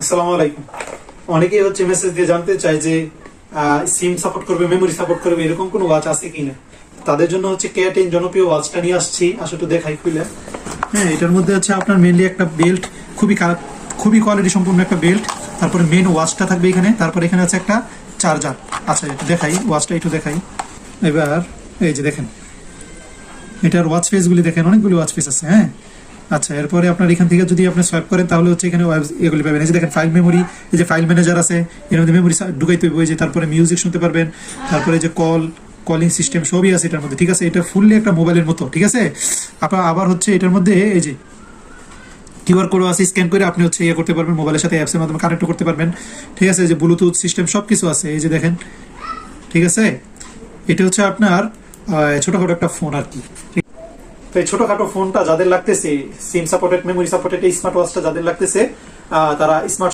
আসসালামু আলাইকুম। অনেকেই হচ্ছে মেসেজ দিয়ে জানতে চায় যে সিম সাপোর্ট করবে, মেমোরি সাপোর্ট করবে, এরকম কোনো ওয়াচ আছে কিনা। তাদের জন্য হচ্ছে K10 জনপ্রিয় ওয়াচটা নিয়ে আসছি। আসলে একটু দেখাই খুলে। হ্যাঁ, এটার মধ্যে হচ্ছে আপনার মেনলি একটা বেল্ট, খুবই কোয়ালিটি সম্পূর্ণ একটা বেল্ট। তারপরে মেন ওয়াচটা থাকবে এখানে, তারপরে এখানে আছে একটা চার্জার। আচ্ছা, একটু দেখাই ওয়াচটা, একটু দেখাই। এবার এই যে দেখেন, এটার ওয়াচ ফেসগুলি দেখেন, অনেকগুলি ওয়াচ ফেস আছে। হ্যাঁ, আচ্ছা, এরপরে আপনার এখান থেকে যদি আপনি সোয়াইপ করেন তাহলে হচ্ছে এখানে এগুলি পাবেন। এই যে দেখেন ফাইল মেমোরি, এই যে ফাইল ম্যানেজার আছে, এর মধ্যে মেমোরি ঢুকাইতে হবে। ওই যে তারপরে মিউজিক শুনতে পারবেন, তারপরে যে কলিং সিস্টেম সবই আছে এটার মধ্যে। ঠিক আছে, এটা ফুললি একটা মোবাইলের মতো। ঠিক আছে, আপনার আবার হচ্ছে এটার মধ্যে এই যে কিউআর কোড আছে, স্ক্যান করে আপনি হচ্ছে ইয়ে করতে পারবেন, মোবাইলের সাথে অ্যাপসের মাধ্যমে কানেক্ট করতে পারবেন। ঠিক আছে, যে ব্লুটুথ সিস্টেম সব কিছু আছে, এই যে দেখেন। ঠিক আছে, এটা হচ্ছে আপনার ছোটখাটো একটা ফোন আর কি। তো এই ছোটখাটো ফোনটা যাদের লাগতেছে, সিম সাপোর্টেড, মেমোরি সাপোর্টেড এই স্মার্ট ওয়াচটা যাদের লাগতেছে, তারা স্মার্ট